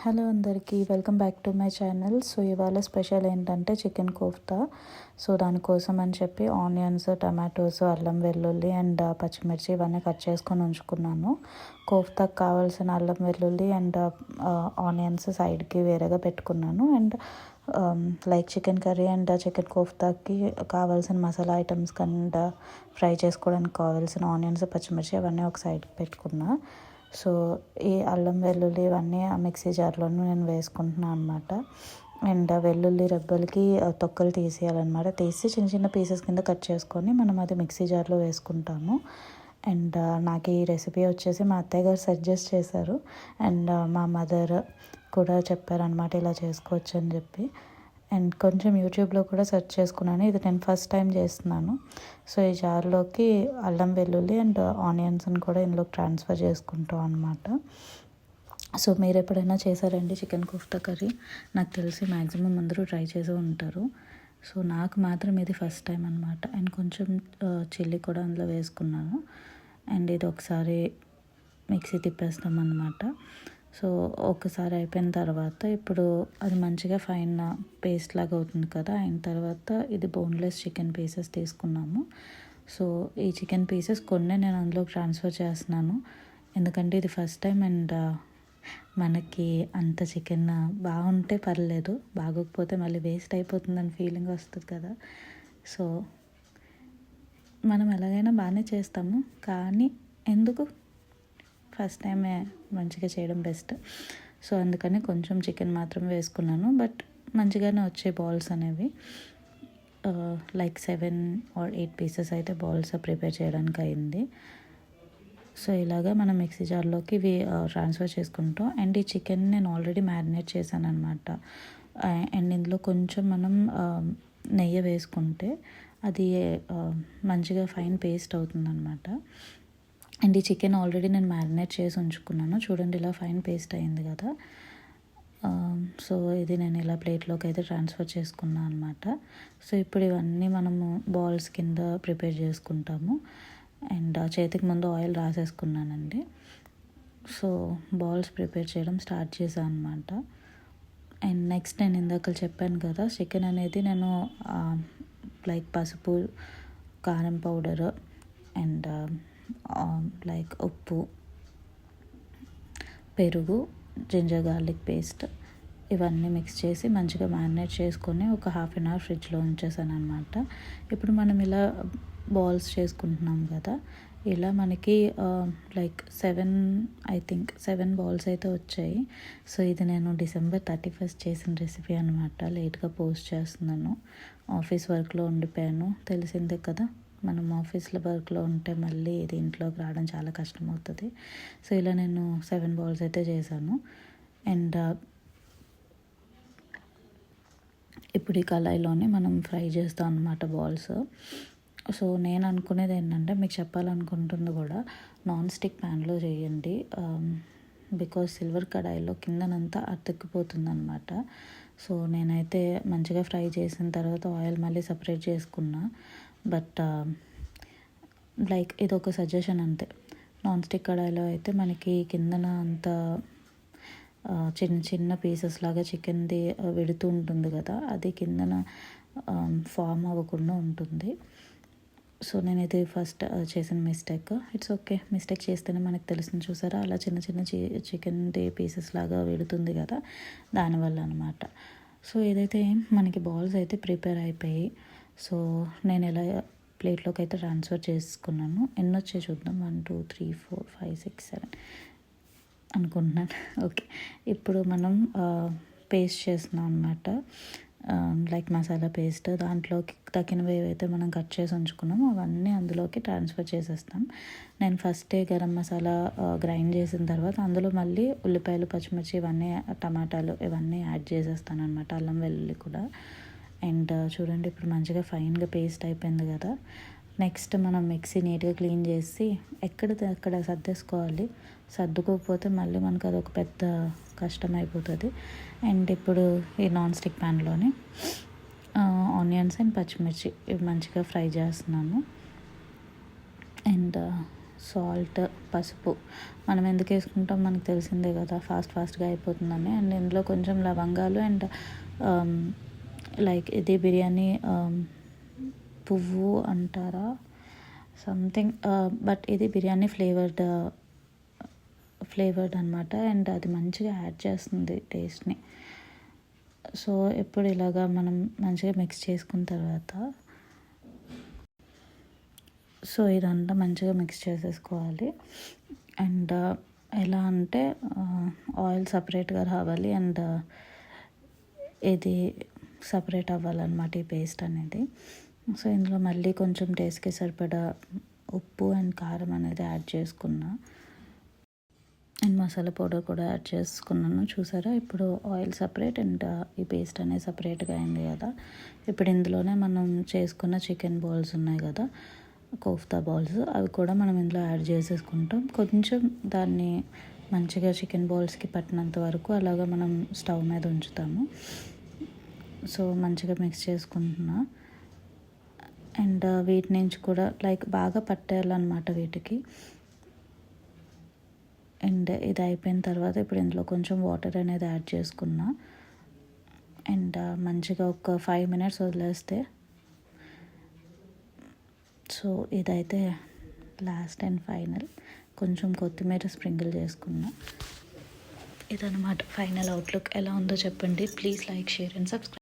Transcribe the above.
Hello అందరికీ welcome back to my channel. So ఇవాళ special ఏంటంటే చికెన్ కోఫ్తా. సో దానికోసం అని చెప్పి ఆనియన్స్, టమాటోస్, అల్లం వెల్లుల్లి అండ్ పచ్చిమిర్చి ఇవన్నీ కట్ చేసుకొని ఉంచుకున్నాను. కోఫ్తాకు కావాల్సిన అల్లం వెల్లుల్లి అండ్ ఆనియన్స్ సైడ్కి వేరేగా పెట్టుకున్నాను. And like chicken curry and chicken కోఫ్తాకి కావాల్సిన మసాలా ఐటమ్స్ అండ్ ఫ్రై చేసుకోవడానికి కావాల్సిన ఆనియన్స్, పచ్చిమిర్చి అవన్నీ ఒక సైడ్కి పెట్టుకున్నా. సో ఈ అల్లం వెల్లుల్లి ఇవన్నీ ఆ మిక్సీ జార్లోనూ నేను వేసుకుంటున్నాను అనమాట. అండ్ వెల్లుల్లి రెబ్బలకి తొక్కలు తీసేయాలన్నమాట. తీసి చిన్న చిన్న పీసెస్ కింద కట్ చేసుకొని మనం అది మిక్సీ జార్లో వేసుకుంటాము. అండ్ నాకు ఈ రెసిపీ వచ్చేసి మా అత్తయ్య గారు సజెస్ట్ చేశారు. అండ్ మా మదర్ కూడా చెప్పారనమాట ఇలా చేసుకోవచ్చు అని చెప్పి. అండ్ కొంచెం యూట్యూబ్లో కూడా సెర్చ్ చేసుకున్నాను. ఇది నేను ఫస్ట్ టైం చేస్తున్నాను. సో ఈ జార్లోకి అల్లం వెల్లుల్లి అండ్ ఆనియన్స్ని కూడా ఇందులోకి ట్రాన్స్ఫర్ చేసుకుంటాం అనమాట. సో మీరు ఎప్పుడైనా చేశారండి చికెన్ కోఫ్తా కర్రీ? నాకు తెలిసి మ్యాక్సిమం అందరూ ట్రై చేసి ఉంటారు. సో నాకు మాత్రం ఇది ఫస్ట్ టైం అనమాట. అండ్ కొంచెం చిల్లీ కూడా అందులో వేసుకున్నాను. అండ్ ఇది ఒకసారి మిక్సీ తిప్పేస్తాం అనమాట. సో ఒకసారి అయిపోయిన తర్వాత ఇప్పుడు అది మంచిగా ఫైన్ పేస్ట్ లాగా అవుతుంది కదా. అయిన తర్వాత ఇది బోన్లెస్ చికెన్ పీసెస్ తీసుకున్నాము. సో ఈ చికెన్ పీసెస్ కొన్ని నేను అందులోకి ట్రాన్స్ఫర్ చేస్తున్నాను. ఎందుకంటే ఇది ఫస్ట్ టైం అండ్ మనకి అంత చికెన్ బాగుంటే పర్లేదు, బాగోకపోతే మళ్ళీ వేస్ట్ అయిపోతుందని ఫీలింగ్ వస్తుంది కదా. సో మనం ఎలాగైనా బాగానే చేస్తాము, కానీ ఎందుకు ఫస్ట్ టైమే మంచిగా చేయడం బెస్ట్. సో అందుకని కొంచెం చికెన్ మాత్రం వేసుకున్నాను. బట్ మంచిగానే వచ్చే బాల్స్ అనేవి లైక్ 7 or 8 పీసెస్ అయితే బాల్స్ ప్రిపేర్ చేయడానికి అయింది. సో ఇలాగా మనం మిక్సీ జార్లోకి ఇవి ట్రాన్స్ఫర్ చేసుకుంటాం. అండ్ ఈ చికెన్ నేను ఆల్రెడీ మ్యారినేట్ చేశాను అనమాట. అండ్ ఇందులో కొంచెం మనం నెయ్యి వేసుకుంటే అది మంచిగా ఫైన్ పేస్ట్ అవుతుందన్నమాట. అండ్ ఈ చికెన్ ఆల్రెడీ నేను మ్యారినేట్ చేసి ఉంచుకున్నాను. చూడండి ఇలా ఫైన్ పేస్ట్ అయింది కదా. సో ఇది నేను ఇలా ప్లేట్లోకి అయితే ట్రాన్స్ఫర్ చేసుకున్నాను అనమాట. సో ఇప్పుడు ఇవన్నీ మనము బాల్స్ కింద ప్రిపేర్ చేసుకుంటాము. అండ్ చేతికి ముందు ఆయిల్ రాసేసుకున్నానండి. సో బాల్స్ ప్రిపేర్ చేయడం స్టార్ట్ చేశాను అనమాట. అండ్ నెక్స్ట్ నేను ఇందాక చెప్పాను కదా, చికెన్ అనేది నేను లైక్ పసుపు, కారం పౌడర్ అండ్ లైక్ ఉప్పు, పెరుగు, జింజర్ గార్లిక్ పేస్ట్ ఇవన్నీ మిక్స్ చేసి మంచిగా మ్యారినేట్ చేసుకొని ఒక 1/2 hour ఫ్రిడ్జ్లో ఉంచేసాను అనమాట. ఇప్పుడు మనం ఇలా బాల్స్ చేసుకుంటున్నాం కదా, ఇలా మనకి లైక్ 7 బాల్స్ అయితే వచ్చాయి. సో ఇది నేను December 31st చేసిన రెసిపీ అనమాట. లేట్గా పోస్ట్ చేస్తున్నాను, ఆఫీస్ వర్క్లో ఉండిపోయాను. తెలిసిందే కదా, మనం ఆఫీస్లో వర్క్లో ఉంటే మళ్ళీ దీంట్లోకి రావడం చాలా కష్టం అవుతుంది. సో ఇలా నేను 7 బాల్స్ అయితే చేశాను. అండ్ ఇప్పుడు ఈ కళాయిలోనే మనం ఫ్రై చేస్తాం అన్నమాట బాల్స్. సో నేను అనుకునేది ఏంటంటే, మీకు చెప్పాలనుకుంటుంది కూడా, నాన్ స్టిక్ ప్యాన్లో చేయండి. బికాజ్ సిల్వర్ కడాయిలో కిందనంతా అతుక్కుపోతుంది అనమాట. సో నేనైతే మంచిగా ఫ్రై చేసిన తర్వాత ఆయిల్ మళ్ళీ సపరేట్ చేసుకున్నా. బట్ లైక్ ఇది ఒక సజెషన్ అంతే. నాన్ స్టిక్ కడాయిలో అయితే మనకి కిందన అంత చిన్న చిన్న పీసెస్ లాగా చికెన్ది విడుతూ ఉంటుంది కదా, అది కిందన ఫామ్ అవ్వకుండా ఉంటుంది. సో నేను ఇది ఫస్ట్ చేసిన మిస్టేక్. ఇట్స్ ఓకే, మిస్టేక్ చేస్తేనే మనకు తెలిసింది. చూసారా, అలా చిన్న చిన్న చికెన్ది పీసెస్ లాగా విడుతుంది కదా, దానివల్ల అనమాట. సో ఏదైతే మనకి బాల్స్ అయితే ప్రిపేర్ అయిపోయి, సో నేను ఇలా ప్లేట్లోకి అయితే ట్రాన్స్ఫర్ చేసుకున్నాను. ఎన్ని వచ్చాయి చూద్దాం. 1 2 3 4 5 6 7 అనుకుంటున్నాను. ఓకే, ఇప్పుడు మనం పేస్ట్ చేస్తున్నాం అనమాట. Like masala paste. దాంట్లోకి తగినవి ఏవైతే మనం కట్ చేసి ఉంచుకున్నామో అవన్నీ అందులోకి ట్రాన్స్ఫర్ చేసేస్తాం. నేను ఫస్టే గరం మసాలా గ్రైండ్ చేసిన తర్వాత అందులో మళ్ళీ ఉల్లిపాయలు, పచ్చిమిర్చి ఇవన్నీ, టమాటాలు ఇవన్నీ యాడ్ చేసేస్తాను అనమాట, అల్లం వెల్లుల్లి కూడా. అండ్ చూడండి ఇప్పుడు మంచిగా ఫైన్గా పేస్ట్ అయిపోయింది కదా. నెక్స్ట్ మనం మిక్సీ నీట్గా క్లీన్ చేసి అక్కడ సర్దేసుకోవాలి. సర్దుకోకపోతే మళ్ళీ మనకు అదొక పెద్ద కష్టం అయిపోతుంది. అండ్ ఇప్పుడు ఈ నాన్ స్టిక్ ప్యాన్లోని ఆనియన్స్ అండ్ పచ్చిమిర్చి ఇవి మంచిగా ఫ్రై చేస్తున్నాను. అండ్ సాల్ట్, పసుపు మనం ఎందుకు వేసుకుంటాం మనకు తెలిసిందే కదా, ఫాస్ట్గా అయిపోతుందని. అండ్ ఇందులో కొంచెం లవంగాలు అండ్ లైక్ ఇది బిర్యానీ పువ్వు అంటారా సంథింగ్, బట్ ఇది బిర్యానీ ఫ్లేవర్డ్ అనమాట. అండ్ అది మంచిగా యాడ్ చేస్తుంది టేస్ట్ని. సో ఇప్పుడు ఇలాగా మనం మంచిగా మిక్స్ చేసుకున్న తర్వాత సో ఇదంతా మంచిగా మిక్స్ చేసేసుకోవాలి. అండ్ ఎలా అంటే ఆయిల్ సపరేట్గా రావాలి అండ్ ఇది సపరేట్ అవ్వాలన్నమాట ఈ పేస్ట్ అనేది. సో ఇందులో మళ్ళీ కొంచెం టేస్ట్కి సరిపడా ఉప్పు అండ్ కారం అనేది యాడ్ చేసుకున్నా అండ్ మసాలా పౌడర్ కూడా యాడ్ చేసుకున్నాను. చూసారా ఇప్పుడు ఆయిల్ సపరేట్ అండ్ ఈ పేస్ట్ అనేది సపరేట్గా అయింది కదా. ఇప్పుడు ఇందులోనే మనం చేసుకున్న చికెన్ బాల్స్ ఉన్నాయి కదా, కోఫ్తా బాల్స్, అవి కూడా మనం ఇందులో యాడ్ చేసేసుకుంటాం. కొంచెం దాన్ని మంచిగా చికెన్ బాల్స్కి పట్టినంత వరకు అలాగా మనం స్టవ్ మీద ఉంచుతాము. సో మంచిగా మిక్స్ చేసుకుంటున్నా. అండ్ వీటి నుంచి కూడా లైక్ బాగా పట్టేయాలన్నమాట వీటికి. అండ్ ఇది అయిపోయిన తర్వాత ఇప్పుడు ఇందులో కొంచెం వాటర్ అనేది యాడ్ చేసుకున్నా. అండ్ మంచిగా ఒక 5 minutes వదిలేస్తే సో ఇదైతే లాస్ట్ అండ్ ఫైనల్. కొంచెం కొత్తిమీర స్ప్రింకిల్ చేసుకున్నా. ఇదన్నమాట ఫైనల్ అవుట్లుక్. ఎలా ఉందో చెప్పండి. Please like, share and subscribe.